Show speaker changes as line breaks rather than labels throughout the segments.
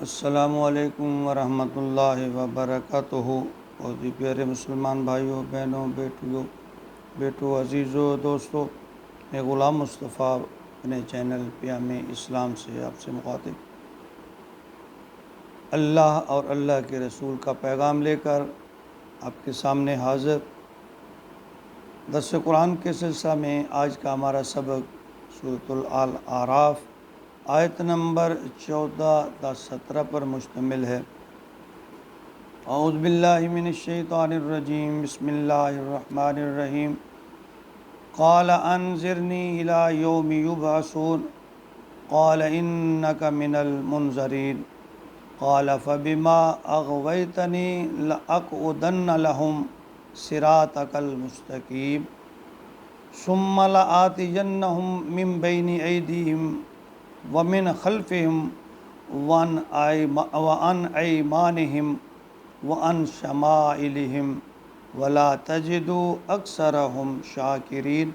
السلام علیکم ورحمۃ اللہ وبرکاتہ۔ اور جی پیارے مسلمان بھائیوں، بہنوں، بیٹوں، عزیزوں، دوستوں، میں غلام مصطفیٰ اپنے چینل پیام اسلام سے آپ سے مخاطب، اللہ اور اللہ کے رسول کا پیغام لے کر آپ کے سامنے حاضر۔ درس قرآن کے سلسلہ میں آج کا ہمارا سبق سورۃ الاعراف آیت نمبر 14 تا 17 پر مشتمل ہے۔ اعوذ باللہ من الشیطان الرجیم، بسم اللہ الرحمن الرحیم۔ قال انظرنی الی یوم یبعثون قال انک من المنظرین قال فبما اغویتنی لأقعدن لهم صراطک المستقیم ثم لآتینہم من بین ایدیہم ومن خلفهم وعن ایمانہم وعن شمائلہم ولا تجد اکثرہم شاکرین۔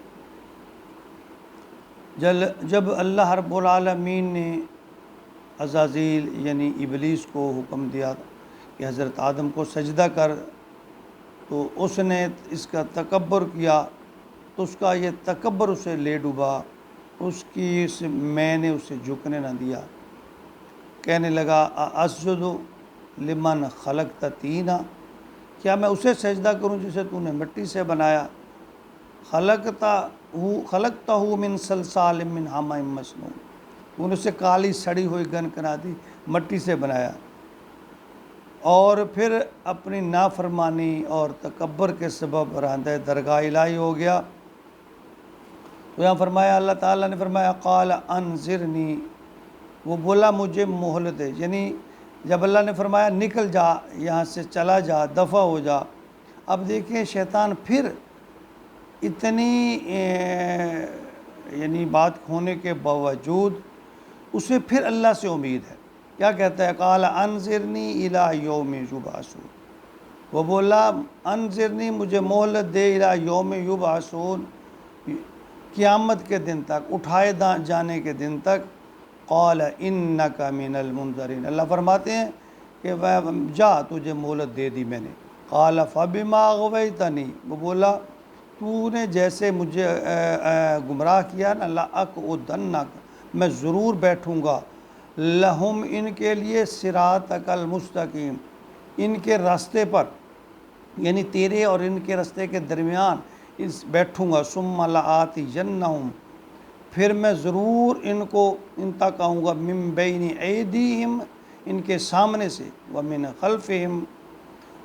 جب اللہ رب العالمین نے عزازیل یعنی ابلیس کو حکم دیا کہ حضرت آدم کو سجدہ کر، تو اس نے اس کا تکبر کیا، تو اس کا یہ تکبر اسے لے ڈوبا، میں نے اسے جھکنے نہ دیا۔ کہنے لگا اسجد لمن خلقت طینا، کیا میں اسے سجدہ کروں جسے تو نے مٹی سے بنایا؟ خلقتہ من صلصال من حمأ مسنون، تو نے اسے کالی سڑی ہوئی گنگناتی مٹی سے بنایا، اور پھر اپنی نافرمانی اور تکبر کے سبب راندہ درگاہ الہی ہو گیا۔ تو یہاں فرمایا، اللہ تعالیٰ نے فرمایا قال انظرنی، وہ بولا مجھے مہلت دے، یعنی جب اللہ نے فرمایا نکل جا یہاں سے، چلا جا، دفع ہو جا، اب دیکھیں شیطان پھر اتنی یعنی بات ہونے کے باوجود اسے پھر اللہ سے امید ہے۔ کیا کہتا ہے؟ قال انظرنی الی یوم یبعثون، وہ بولا انظرنی، مجھے مہلت دے، الی یوم یبعثون، قیامت کے دن تک، اٹھائے جانے کے دن تک۔ قال انک من المنظرین، اللہ فرماتے ہیں کہ جا، تجھے مہلت دے دی میں نے۔ قال فبما اغویتنی، وہ بولا تو نے جیسے مجھے گمراہ کیا نا، لأقعدن، میں ضرور بیٹھوں گا، لہم، ان کے لیے، صراطک المستقیم، ان کے راستے پر، یعنی تیرے اور ان کے راستے کے درمیان بیٹھوں گا۔ ثم لآتینہم، پھر میں ضرور ان تک آؤں گا، من بین ایدیہم، ان کے سامنے سے، ومن خلفہم،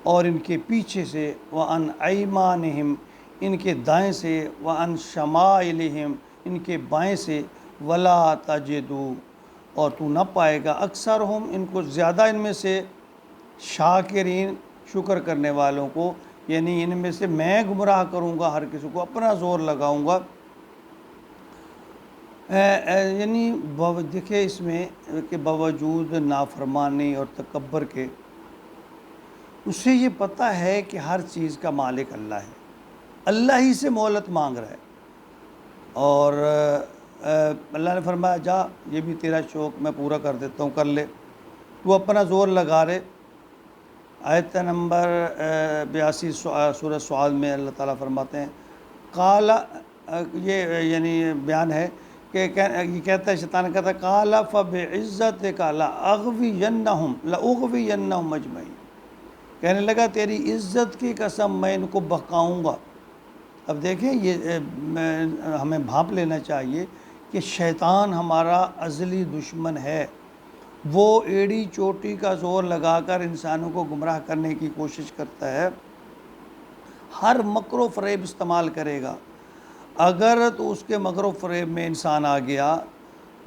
اور ان کے پیچھے سے، وعن ایمانہم، ان کے دائیں سے، وعن شمائلہم، ان کے بائیں سے، ولا تجدو، اور تو نہ پائے گا، اکثرہم، ان کو زیادہ ان میں سے، شاکرین، شکر کرنے والوں کو، یعنی ان میں سے میں گمراہ کروں گا ہر کسی کو، اپنا زور لگاؤں گا۔ یعنی دیکھیں اس میں کہ باوجود نافرمانی اور تکبر کے، اسے یہ پتہ ہے کہ ہر چیز کا مالک اللہ ہے، اللہ ہی سے مہلت مانگ رہا ہے، اور اللہ نے فرمایا جا، یہ بھی تیرا شوق میں پورا کر دیتا ہوں، کر لے، تو اپنا زور لگا رہے۔ آیت نمبر 82 سورہ سعاد میں اللہ تعالیٰ فرماتے ہیں قال، یہ یعنی بیان ہے کہ یہ کہتا ہے، شیطان کہتا ہے قال فبعزتک لأغوینہم اجمعین، کہنے لگا تیری عزت کی قسم میں ان کو بہکاؤں گا۔ اب دیکھیں یہ ہمیں بھانپ لینا چاہیے کہ شیطان ہمارا ازلی دشمن ہے، وہ ایڑی چوٹی کا زور لگا کر انسانوں کو گمراہ کرنے کی کوشش کرتا ہے، ہر مکر و فریب استعمال کرے گا۔ اگر تو اس کے مکر و فریب میں انسان آ گیا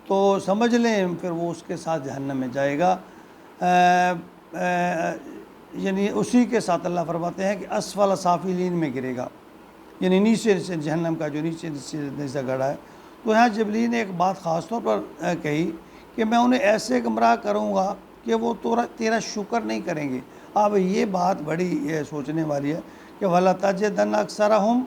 تو سمجھ لیں پھر وہ اس کے ساتھ جہنم میں جائے گا، یعنی اسی کے ساتھ اللہ فرماتے ہیں کہ اسفل سافلین میں گرے گا، یعنی نیچے سے جہنم کا جو نیچے سے گڑھا ہے۔ تو یہاں جبریل نے ایک بات خاص طور پر کہی کہ میں انہیں ایسے گمراہ کروں گا کہ وہ تیرا شکر نہیں کریں گے۔ اب یہ بات بڑی سوچنے والی ہے کہ وَلَا تَجِدَنَّ أَكْثَرَهُمْ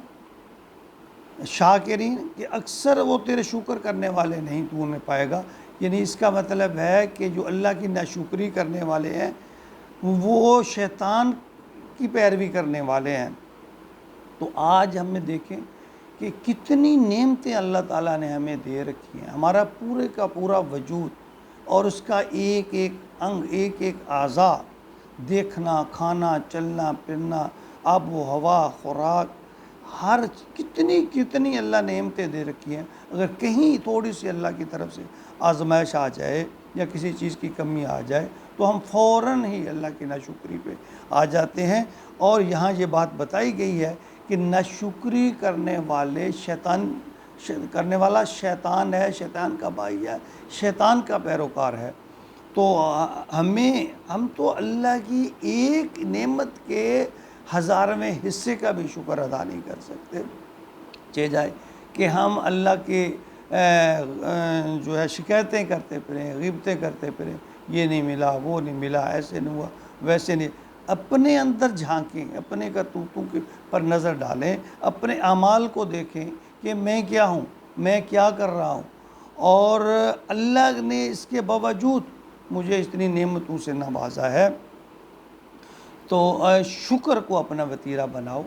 شاکرین، کہ اکثر وہ تیرے شکر کرنے والے نہیں تو انہیں پائے گا، یعنی اس کا مطلب ہے کہ جو اللہ کی ناشکری کرنے والے ہیں وہ شیطان کی پیروی کرنے والے ہیں۔ تو آج ہمیں دیکھیں کہ کتنی نعمتیں اللہ تعالیٰ نے ہمیں دے رکھی ہیں، ہمارا پورے کا پورا وجود اور اس کا ایک ایک انگ، ایک ایک اعضاء، دیکھنا، کھانا، چلنا پھرنا، آب و ہوا، خوراک، ہر کتنی اللہ نے نعمتیں دے رکھی ہیں۔ اگر کہیں تھوڑی سی اللہ کی طرف سے آزمائش آ جائے یا کسی چیز کی کمی آ جائے تو ہم فوراً ہی اللہ کی ناشکری پہ آ جاتے ہیں۔ اور یہاں یہ بات بتائی گئی ہے کہ ناشکری کرنے والا شیطان ہے، شیطان کا بھائی ہے، شیطان کا پیروکار ہے۔ تو ہم تو اللہ کی ایک نعمت کے 1000ویں حصے کا بھی شکر ادا نہیں کر سکتے۔ چہ جائے کہ ہم اللہ کے جو ہے شکایتیں کرتے پھریں، غیبتیں کرتے پھریں، یہ نہیں ملا، وہ نہیں ملا، ایسے نہیں ہوا، ویسے نہیں۔ اپنے اندر جھانکیں، اپنے کرتوتوں کے پر نظر ڈالیں، اپنے اعمال کو دیکھیں کہ میں کیا ہوں، میں کیا کر رہا ہوں، اور اللہ نے اس کے باوجود مجھے اتنی نعمتوں سے نوازا ہے۔ تو شکر کو اپنا وتیرہ بناؤ۔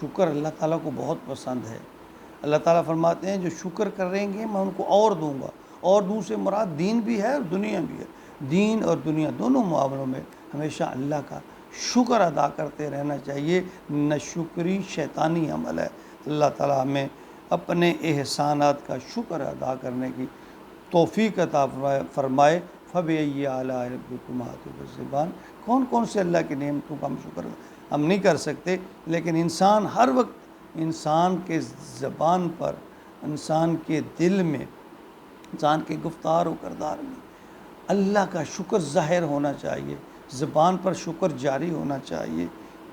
شکر اللہ تعالیٰ کو بہت پسند ہے۔ اللہ تعالیٰ فرماتے ہیں جو شکر کریں گے میں ان کو اور دوں گا، اور دوں سے مراد دین بھی ہے اور دنیا بھی ہے۔ دین اور دنیا دونوں معاملوں میں ہمیشہ اللہ کا شکر ادا کرتے رہنا چاہیے۔ ناشکری شیطانی عمل ہے۔ اللہ تعالیٰ ہمیں اپنے احسانات کا شکر ادا کرنے کی توفیق عطا فرمائے۔ فَبِأَيِّ آلَاءِ رَبِّكُمَا تُكَذِّبَانِ۔ کون کون سے اللہ کی نعمتوں کا ہم شکر ہم نہیں کر سکتے، لیکن انسان ہر وقت انسان کے زبان پر، انسان کے دل میں، انسان کے گفتار و کردار میں اللہ کا شکر ظاہر ہونا چاہیے، زبان پر شکر جاری ہونا چاہیے۔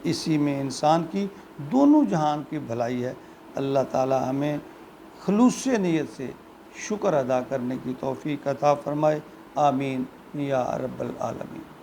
اسی میں انسان کی دونوں جہان کی بھلائی ہے۔ اللہ تعالی ہمیں خلوص نیت سے شکر ادا کرنے کی توفیق عطا فرمائے۔ آمین یا رب العالمین۔